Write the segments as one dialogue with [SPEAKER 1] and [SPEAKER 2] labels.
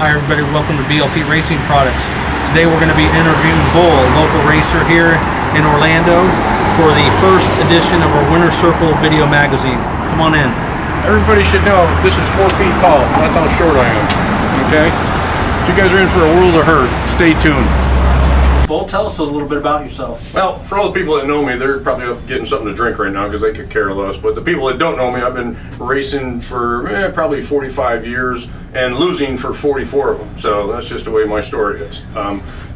[SPEAKER 1] Hi everybody, welcome to BLP Racing Products. Today we're going to be interviewing Bull, a local racer here in Orlando, for the first edition of our Winter Circle video magazine. Come on in.
[SPEAKER 2] Everybody should know this is 4 feet tall. That's how short I am. Okay? You guys are in for a world of hurt. Stay tuned.
[SPEAKER 1] Bull, tell us a little bit about yourself.
[SPEAKER 2] Well, for all the people that know me, they're probably up getting something to drink right now because they could care less. But the people that don't know me, I've been racing for probably 45 years and losing for 44 of them. So that's just the way my story is.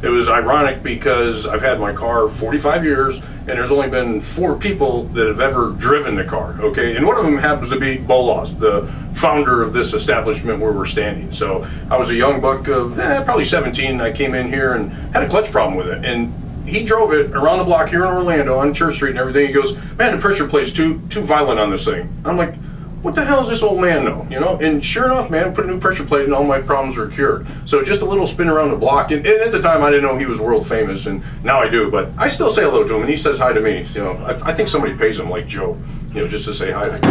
[SPEAKER 2] It was ironic because I've had my car 45 years and there's only been 4 people that have ever driven the car, okay? And one of them happens to be Bolas, the founder of this establishment where we're standing. So I was a young buck of probably 17, and I came in here and had a clutch problem with it. And he drove it around the block here in Orlando on Church Street and everything. He goes, man, the pressure plate's too violent on this thing. I'm like, what the hell does this old man know? You know, and sure enough, man, put a new pressure plate and all my problems are cured. So just a little spin around the block. And at the time, I didn't know he was world famous, and now I do. But I still say hello to him, and he says hi to me. You know, I think somebody pays him like Joe, you know, just to say hi to him.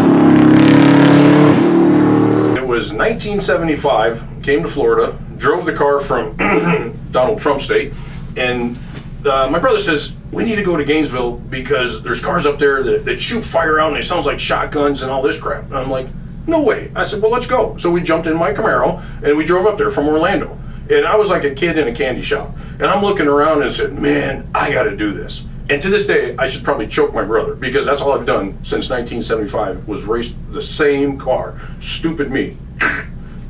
[SPEAKER 2] It was 1975, came to Florida, drove the car from Donald Trump State, and my brother says, we need to go to Gainesville because there's cars up there that shoot fire out and they sounds like shotguns and all this crap. And I'm like, no way. I said, well, let's go. So we jumped in my Camaro and we drove up there from Orlando. And I was like a kid in a candy shop. And I'm looking around and said, man, I got to do this. And to this day, I should probably choke my brother because that's all I've done since 1975 was race the same car. Stupid me.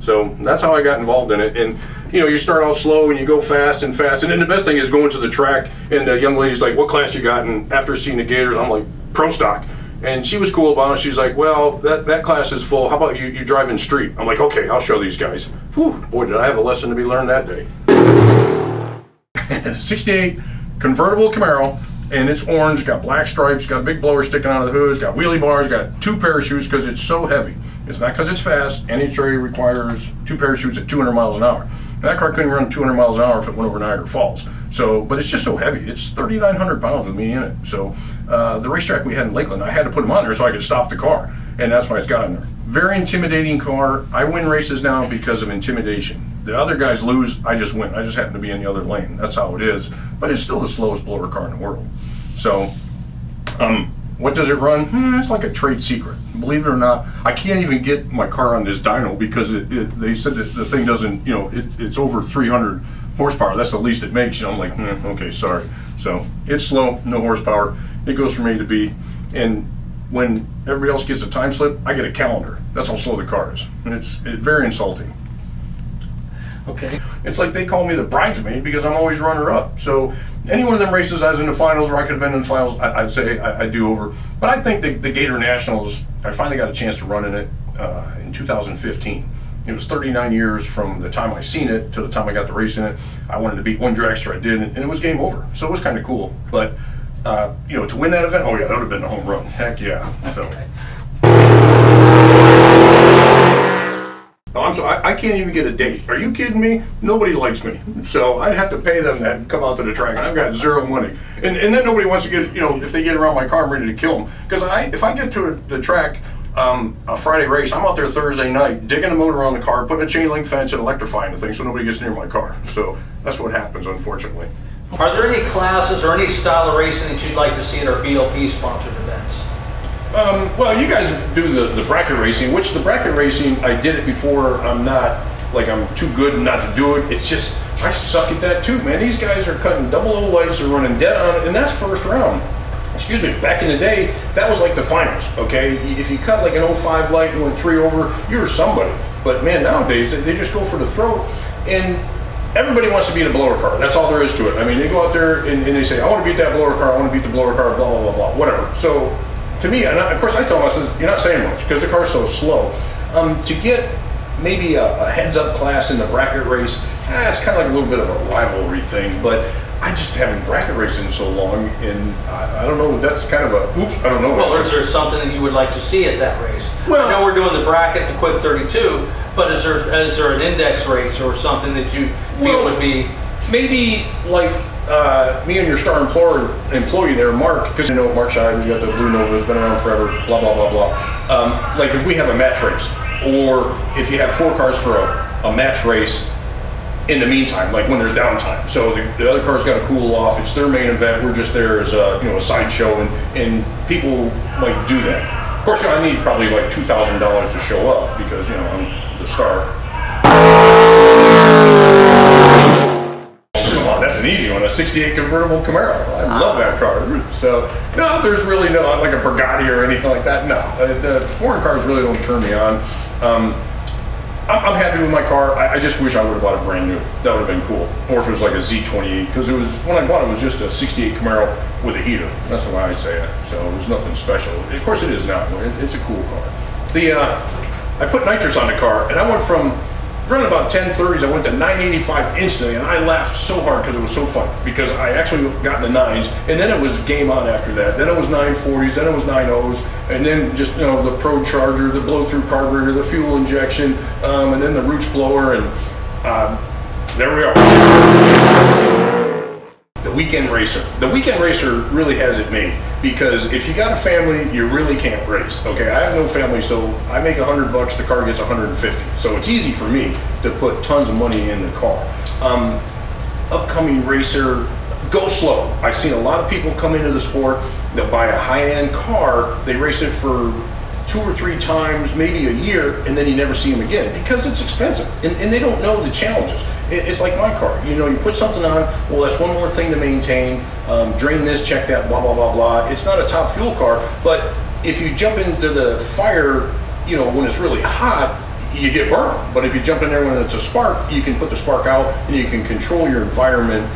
[SPEAKER 2] So that's how I got involved in it. And you know, you start out slow and you go fast. And then the best thing is going to the track and the young lady's like, what class you got? And after seeing the Gators, I'm like, pro stock. And she was cool about it. She's like, well, that class is full. How about you drive in street? I'm like, okay, I'll show these guys. Whew, boy, did I have a lesson to be learned that day. 68 convertible Camaro, and it's orange, got black stripes, got a big blower sticking out of the hood, it's got wheelie bars, got 2 parachutes because it's so heavy. It's not because it's fast. NHRA requires 2 parachutes at 200 miles an hour. And that car couldn't run 200 miles an hour if it went over Niagara Falls. So, but it's just so heavy. It's 3,900 pounds with me in it. So the racetrack we had in Lakeland, I had to put them on there so I could stop the car. And that's why it's got in there. Very intimidating car. I win races now because of intimidation. The other guys lose, I just win. I just happen to be in the other lane. That's how it is. But it's still the slowest blower car in the world. So, what does it run? It's like a trade secret. Believe it or not, I can't even get my car on this dyno because they said that the thing doesn't, you know, it's over 300 horsepower. That's the least it makes. You know, I'm like, okay, sorry. So it's slow, no horsepower. It goes from A to B. And when everybody else gets a time slip, I get a calendar. That's how slow the car is. And it's very insulting.
[SPEAKER 1] Okay.
[SPEAKER 2] It's like they call me the bridesmaid because I'm always runner-up. So any one of them races I was in the finals or I could have been in the finals, I'd say I do over. But I think the Gator Nationals, I finally got a chance to run in it in 2015. It was 39 years from the time I seen it to the time I got to race in it. I wanted to beat one dragster, I did, and it was game over. So it was kind of cool. But you know, to win that event, oh yeah, that would have been a home run. Heck yeah. So. I can't even get a date. Are you kidding me? Nobody likes me. So I'd have to pay them that and come out to the track, and I've got 0 money. And then nobody wants to get, you know, if they get around my car, I'm ready to kill them. Because if I get to the track, a Friday race, I'm out there Thursday night, digging the motor on the car, putting a chain link fence and electrifying the thing so nobody gets near my car. So that's what happens, unfortunately.
[SPEAKER 1] Are there any classes or any style of racing that you'd like to see at our BLP sponsored events?
[SPEAKER 2] Well, you guys do the bracket racing, which the bracket racing, I did it before. I'm too good not to do it. It's just, I suck at that too, man. These guys are cutting 00 lights, they're running dead on, and that's first round. Excuse me, back in the day, that was like the finals, okay? If you cut like an 05 light and went 3 over, you're somebody. But man, nowadays, they just go for the throat, and everybody wants to beat a blower car. That's all there is to it. I mean, they go out there and they say, I want to beat that blower car, I want to beat the blower car, blah, blah, blah, blah, whatever. So, to me, and of course I tell them, I says, you're not saying much because the car's so slow. To get maybe a heads-up class in the bracket race, it's kind of like a little bit of a rivalry thing, but I just haven't bracket raced in so long, and I don't know, that's kind of a, oops, I don't know.
[SPEAKER 1] Well, is there something that you would like to see at that race?
[SPEAKER 2] Well,
[SPEAKER 1] I know we're doing the bracket and the quick 32, but is there an index race or something that you feel would be?
[SPEAKER 2] Maybe like me and your star employee there, Mark, because you know Mark Scheiben's got the Blue Nova, has been around forever, blah, blah, blah, blah. Like if we have a match race, or if you have 4 cars for a match race, in the meantime, like when there's downtime. So the other car's got to cool off. It's their main event. We're just there as a sideshow, and people like do that. Of course, I need probably like $2,000 to show up because I'm the star. Come on, that's an easy one. A '68 convertible Camaro. I love that car. So no, there's really no like a Bugatti or anything like that. No, the foreign cars really don't turn me on. I'm happy with my car. I just wish I would have bought it brand new. That would have been cool. Or if it was like a Z28, because it was, when I bought it, it was just a '68 Camaro with a heater. That's the way I say it. So it was nothing special. Of course it is now. It's a cool car. I put nitrous on the car, and I went from running about 1030s, I went to 985 instantly, and I laughed so hard because it was so fun. Because I actually got in the 9s, and then it was game on after that. Then it was 940s, then it was 90s, and then just the Pro Charger, the blow-through carburetor, the fuel injection, and then the Roots blower, and there we are. The weekend racer. The weekend racer really has it made, because if you got a family, you really can't race. Okay, I have no family, so I make $100, the car gets 150. So it's easy for me to put tons of money in the car. Upcoming racer, go slow. I've seen a lot of people come into the sport, they'll buy a high-end car, they race it for 2 or 3 times, maybe a year, and then you never see them again because it's expensive, and they don't know the challenges. It's like my car. You put something on, well, that's one more thing to maintain, drain this, check that, blah, blah, blah, blah. It's not a top fuel car, but if you jump into the fire, when it's really hot, you get burned. But if you jump in there when it's a spark, you can put the spark out and you can control your environment.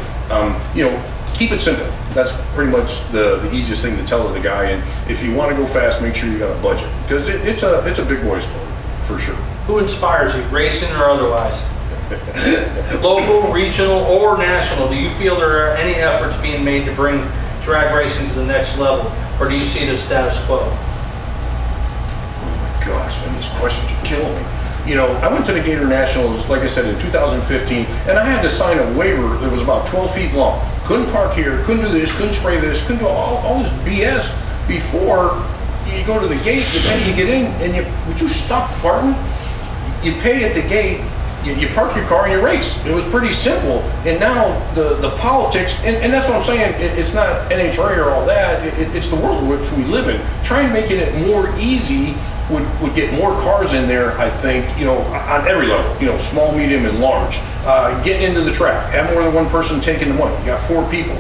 [SPEAKER 2] Keep it simple. That's pretty much the easiest thing to tell to the guy. And if you want to go fast, make sure you got a budget, because it's a big boy sport for sure.
[SPEAKER 1] Who inspires you, racing or otherwise? Local, regional, or national? Do you feel there are any efforts being made to bring drag racing to the next level, or do you see it as status quo?
[SPEAKER 2] Oh my gosh, man, these questions are killing me. I went to the Gator Nationals, like I said, in 2015, and I had to sign a waiver that was about 12 feet long. Couldn't park here, couldn't do this, couldn't spray this, couldn't do all this BS before you go to the gate. You pay, you get in, and would you stop farting? You pay at the gate, you park your car and you race. It was pretty simple. And now the politics, and that's what I'm saying, it's not NHRA or all that, it's the world in which we live in. Trying making it more easy would get more cars in there, I think, on every level, small, medium, and large. Getting into the track, have more than one person taking the money. You got 4 people.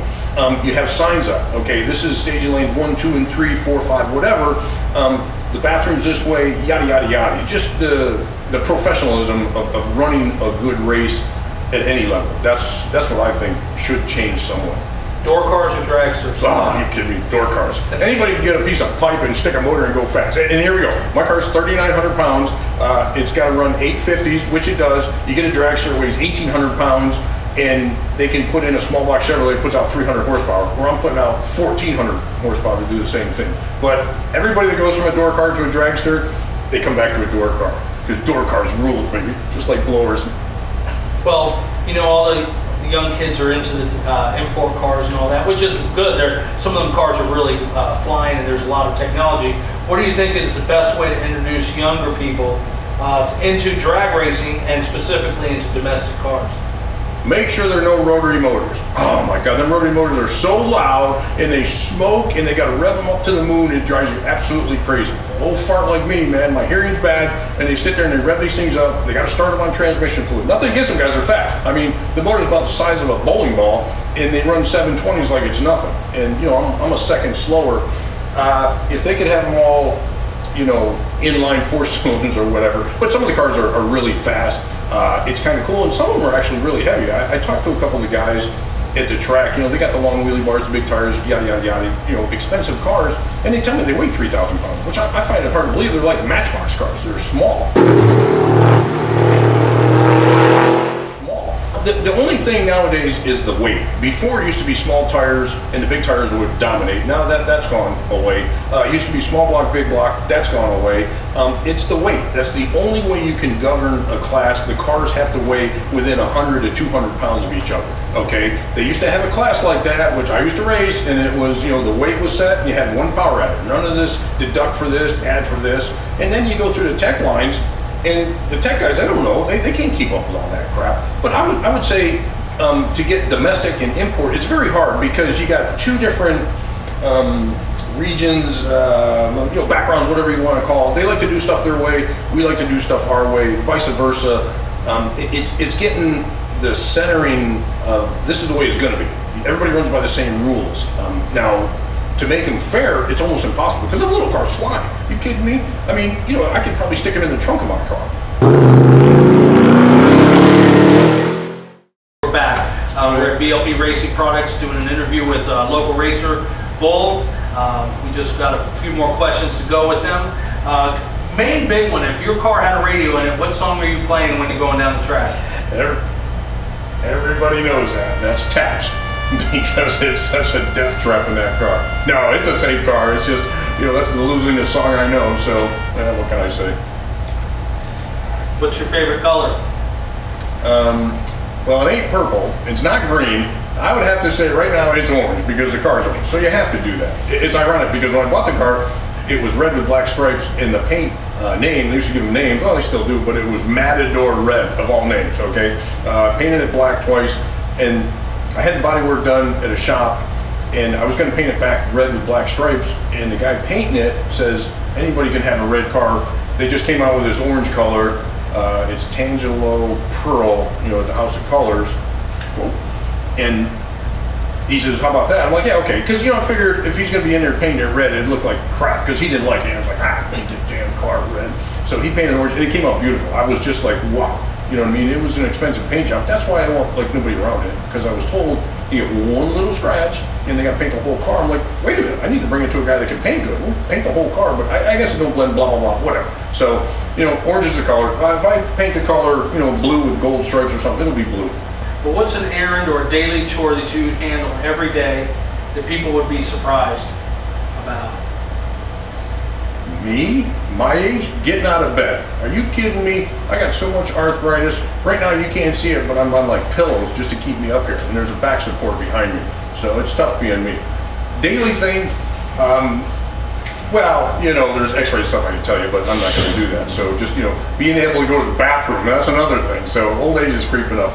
[SPEAKER 2] You have signs up, okay, this is staging lanes 1, 2, and 3, 4, 5, whatever. The bathroom's this way, yada, yada, yada. Just the professionalism of running a good race at any level. That's what I think should change somewhat.
[SPEAKER 1] Door cars or dragsters?
[SPEAKER 2] Oh, you kidding me? Door cars. Anybody can get a piece of pipe and stick a motor and go fast. And here we go. My car's 3,900 pounds. It's got to run 850s, which it does. You get a dragster that weighs 1,800 pounds, and they can put in a small block Chevrolet that puts out 300 horsepower, where I'm putting out 1,400 horsepower to do the same thing. But everybody that goes from a door car to a dragster, they come back to a door car, because door cars rule, baby, just like blowers.
[SPEAKER 1] Well, all the young kids are into the import cars and all that, which is good. Some of them cars are really flying, and there's a lot of technology. What do you think is the best way to introduce younger people into drag racing, and specifically into domestic cars?
[SPEAKER 2] Make sure there are no rotary motors. Oh my God, them rotary motors are so loud, and they smoke, and they got to rev them up to the moon. It drives you absolutely crazy. An old fart like me, man, my hearing's bad, and they sit there and they rev these things up. They got to start them on transmission fluid. Nothing against them guys, they're fast. I mean, the motor's about the size of a bowling ball, and they run 720s like it's nothing. And I'm a second slower. If they could have them all, inline 4 cylinders or whatever, but some of the cars are really fast. It's kind of cool, and some of them are actually really heavy. I talked to a couple of the guys at the track. They got the long wheelie bars, the big tires, yada, yada, yada, expensive cars, and they tell me they weigh 3,000 pounds, which I find it hard to believe. They're like Matchbox cars. They're small. The only thing nowadays is the weight. Before, it used to be small tires and the big tires would dominate. Now that's gone away. It used to be small block, big block. That's gone away. It's the weight. That's the only way you can govern a class. The cars have to weigh within 100 to 200 pounds of each other. Okay, they used to have a class like that, which I used to race, and it was, the weight was set, and you had one power adder. None of this deduct for this, add for this. And then you go through the tech lines, And the tech guys, I don't know, they can't keep up with all that crap. But I would say to get domestic and import, it's very hard because you got two different regions, backgrounds, whatever you want to call it. They like to do stuff their way. We like to do stuff our way, vice versa. It's getting the centering of this is the way it's going to be. Everybody runs by the same rules. Now, to make them fair, it's almost impossible because the little cars fly. You kidding me? I mean, I could probably stick them in the trunk of my car.
[SPEAKER 1] We're back. We're at BLP Racing Products doing an interview with local racer Bull. We just got a few more questions to go with him. Main big one, if your car had a radio in it, what song are you playing when you're going down the track?
[SPEAKER 2] Everybody knows that. That's Taps. Because it's such a death trap in that car. No, it's a safe car. It's just, that's the losingest song I know. So, what can I say?
[SPEAKER 1] What's your favorite color?
[SPEAKER 2] Well, it ain't purple. It's not green. I would have to say right now it's orange because the car's orange. So you have to do that. It's ironic because when I bought the car, it was red with black stripes, and the paint name, they used to give them names. Well, they still do, but it was Matador Red of all names. Okay, painted it black twice, and I had the bodywork done at a shop, and I was going to paint it back red with black stripes, and the guy painting it says anybody can have a red car. They just came out with this orange color. It's Tangelo Pearl, at the House of Colors. Cool. And he says, how about that? I'm like, yeah, okay. Because, I figured if he's going to be in there painting it red, it'd look like crap because he didn't like it. I was like, paint this damn car red. So he painted orange, and it came out beautiful. I was just like, wow. You know what I mean? It was an expensive paint job. That's why I don't want nobody around it, because I was told you get one little scratch and they got to paint the whole car. I'm like, wait a minute, I need to bring it to a guy that can paint good. We'll paint the whole car, but I guess it don't blend, blah, blah, blah, whatever. So, orange is the color. If I paint the color, blue with gold stripes or something, it'll be blue.
[SPEAKER 1] But what's an errand or a daily chore that you handle every day that people would be surprised about?
[SPEAKER 2] Me? My age? Getting out of bed. Are you kidding me? I got so much arthritis. Right now you can't see it, but I'm on like pillows just to keep me up here. And there's a back support behind me. So it's tough being me. Daily thing, there's x-ray stuff I can tell you, but I'm not going to do that. So just, being able to go to the bathroom, that's another thing. So old age is creeping up.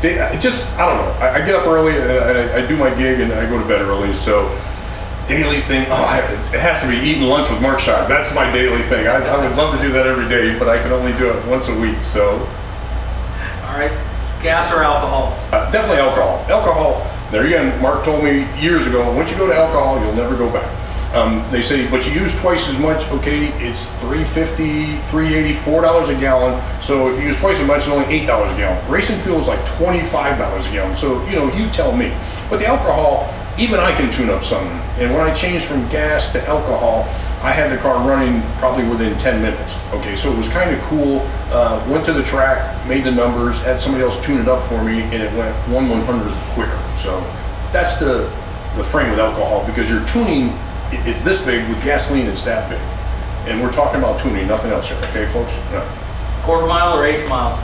[SPEAKER 2] I don't know. I get up early, I do my gig, and I go to bed early. So daily thing, it has to be eating lunch with Mark Shire. That's my daily thing. I would love to do that every day, but I can only do it once a week. So,
[SPEAKER 1] all right, gas or alcohol?
[SPEAKER 2] Definitely alcohol. Alcohol. There again, Mark told me years ago, once you go to alcohol, you'll never go back. They say, but you use twice as much. Okay, it's $3.50, $3.80, $4 a gallon. So if you use twice as much, it's only $8 a gallon. Racing fuel is like $25 a gallon. So you tell me. But the alcohol, even I can tune up something. And when I changed from gas to alcohol, I had the car running probably within 10 minutes. Okay, so it was kind of cool. Went to the track, made the numbers, had somebody else tune it up for me, and it went 1/100th quicker. So that's the frame with alcohol, because you're tuning, it's this big. With gasoline, it's that big. And we're talking about tuning, nothing else here, okay, folks? No.
[SPEAKER 1] Quarter mile or eighth mile?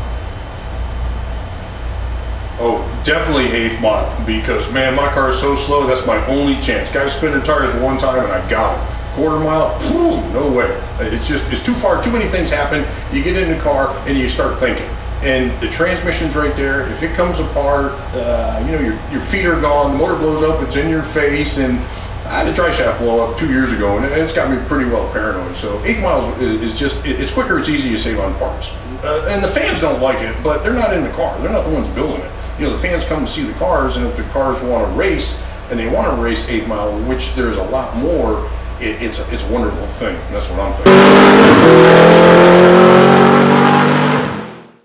[SPEAKER 2] Oh, definitely eighth mile, because man, my car is so slow, that's my only chance. Guys spinning tires one time and I got it. Quarter mile, no way. It's too far, too many things happen. You get in the car and you start thinking. And the transmission's right there. If it comes apart, your feet are gone, the motor blows up, it's in your face. And I had a dry shaft blow up 2 years ago, and it's got me pretty well paranoid. So eighth mile is just, it's quicker, it's easy to save on parts. And the fans don't like it, but they're not in the car. They're not the ones building it. The fans come to see the cars, and if the cars want to race, and they want to race eighth mile, which there's a lot more, it's a wonderful thing. That's what I'm thinking.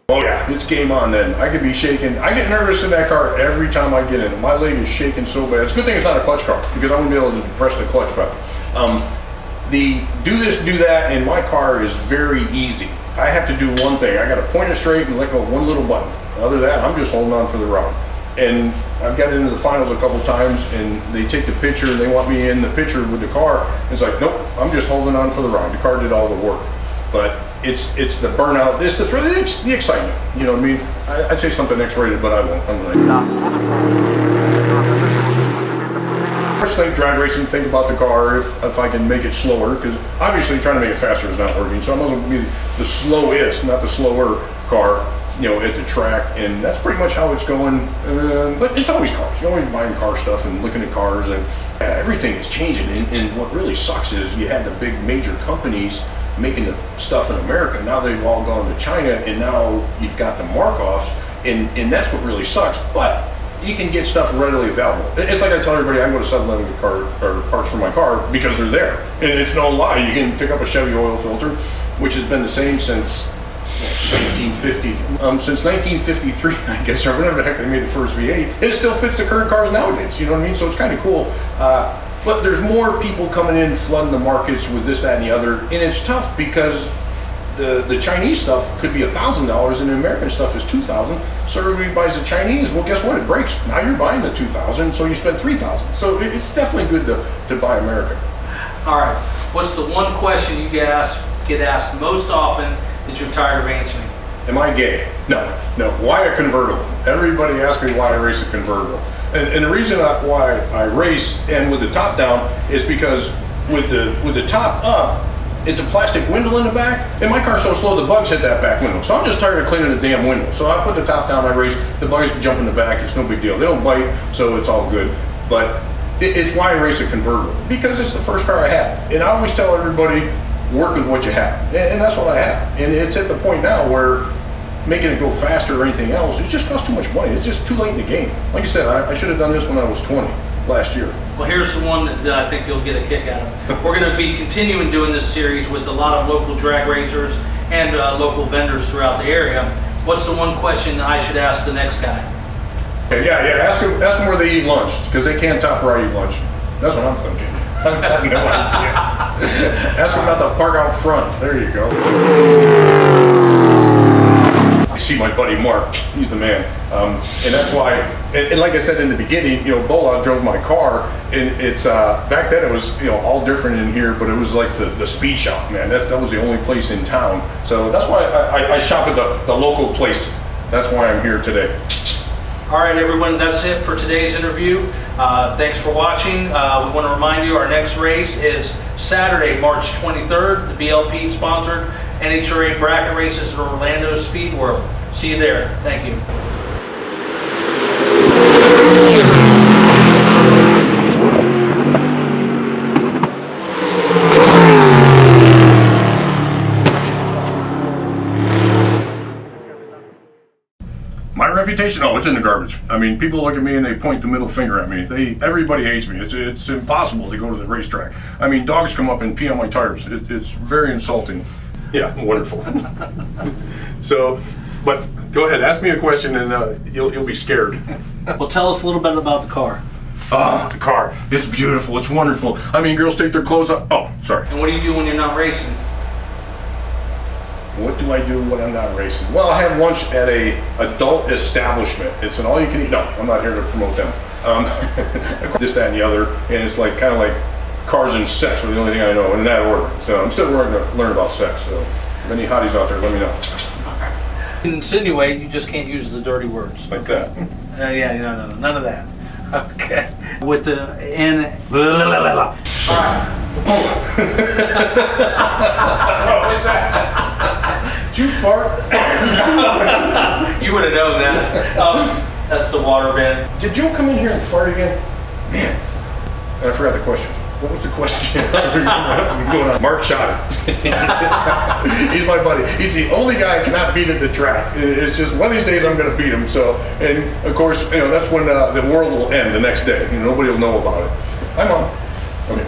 [SPEAKER 2] Oh yeah, it's game on then. I could be shaking. I get nervous in that car every time I get in it. My leg is shaking so bad. It's a good thing it's not a clutch car, because I wouldn't be able to press the clutch pedal. The do this, do that in my car is very easy. I have to do one thing. I got to point it straight and let go of one little button. Other than that, I'm just holding on for the ride. And I've got into the finals a couple times, and they take the picture and they want me in the picture with the car. It's like, nope, I'm just holding on for the ride. The car did all the work. But it's the burnout, it's the thrill, it's the excitement. You know what I mean? I'd say something X-rated, but I won't. I'm like, First thing, drag racing, think about the car, if I can make it slower, because obviously trying to make it faster is not working, so I might as well be the slowest, not the slower car, you know, at the track, and that's pretty much how it's going. But it's always cars. You're always buying car stuff and looking at cars, and everything is changing. And what really sucks is you had the big major companies making the stuff in America. Now they've all gone to China, and now you've got the mark-offs, and that's what really sucks. But you can get stuff readily available. It's like I tell everybody, I go to 7-Eleven to get parts for my car because they're there. And it's no lie. You can pick up a Chevy oil filter, which has been the same since 1950. Since 1953, I guess, or whenever the heck they made the first V8. And it still fits the current cars nowadays, you know what I mean? So it's kind of cool. But there's more people coming in, flooding the markets with this, that, and the other. And it's tough because the Chinese stuff could be $1,000 and the American stuff is $2,000. So everybody buys the Chinese. Well, guess what? It breaks. Now you're buying the $2,000, so you spend $3,000. So it's definitely good to buy American.
[SPEAKER 1] All right. What's the one question you get asked most often that you're tired of answering?
[SPEAKER 2] Am I gay? No. Why a convertible? Everybody asks me why I race a convertible. And the reason why I race and with the top down is because with the top up, it's a plastic window in the back, and my car's so slow the bugs hit that back window. So I'm just tired of cleaning the damn window. So I put the top down, I race, the bugs jump in the back, it's no big deal. They don't bite, so it's all good. But it's why I race a convertible, because it's the first car I had. And I always tell everybody, work with what you have. And that's what I have. And it's at the point now where making it go faster or anything else, it just costs too much money. It's just too late in the game. Like I said, I should have done this when I was 20 last year.
[SPEAKER 1] Well, here's the one that I think you'll get a kick out of. We're going to be continuing doing this series with a lot of local drag racers and local vendors throughout the area. What's the one question I should ask the next guy?
[SPEAKER 2] Okay, yeah. Ask them where they eat lunch, because they can't top where I eat lunch. That's what I'm thinking. I've got no idea. Ask them about the park out front. There you go. I see my buddy Mark, he's the man. And that's why, and like I said in the beginning, you know, Bola drove my car, and it's, back then it was, you know, all different in here, but it was like the speed shop, man. That was the only place in town. So that's why I shop at the local place. That's why I'm here today.
[SPEAKER 1] All right, everyone, that's it for today's interview. Thanks for watching. We want to remind you our next race is Saturday, March 23rd. The BLP sponsored NHRA bracket races at Orlando Speed World. See you there. Thank you.
[SPEAKER 2] My reputation? Oh, it's in the garbage. I mean, people look at me and they point the middle finger at me. Everybody hates me. It's impossible to go to the racetrack. I mean, dogs come up and pee on my tires. It's very insulting. Yeah, wonderful. So, but go ahead, ask me a question and you'll be scared.
[SPEAKER 1] Well, tell us a little bit about the car.
[SPEAKER 2] The car. It's beautiful. It's wonderful. I mean, girls take their clothes off. Oh, sorry.
[SPEAKER 1] And what do you do when you're not racing?
[SPEAKER 2] What do I do when I'm not racing? Well, I have lunch at a adult establishment. It's an all-you-can-eat. No, I'm not here to promote them. This, that, and the other, and it's like kind of like cars and sex are the only thing I know in that order. So I'm still learning to learn about sex. So if any hotties out there, let me know.
[SPEAKER 1] Insinuate, you just can't use the dirty words.
[SPEAKER 2] Like that.
[SPEAKER 1] Yeah, no, none of that. Okay. With the N. All right.
[SPEAKER 2] What was that? Did you fart?
[SPEAKER 1] You would have known that. That's the water vent.
[SPEAKER 2] Did Joe come in here and fart again? Man. And I forgot the question. What was the question? Mark shot it. He's my buddy. He's the only guy I cannot beat at the track. It's just one of these days I'm going to beat him. So, and of course, you know, that's when the world will end the next day. You know, nobody will know about it. Hi, Mom. Okay.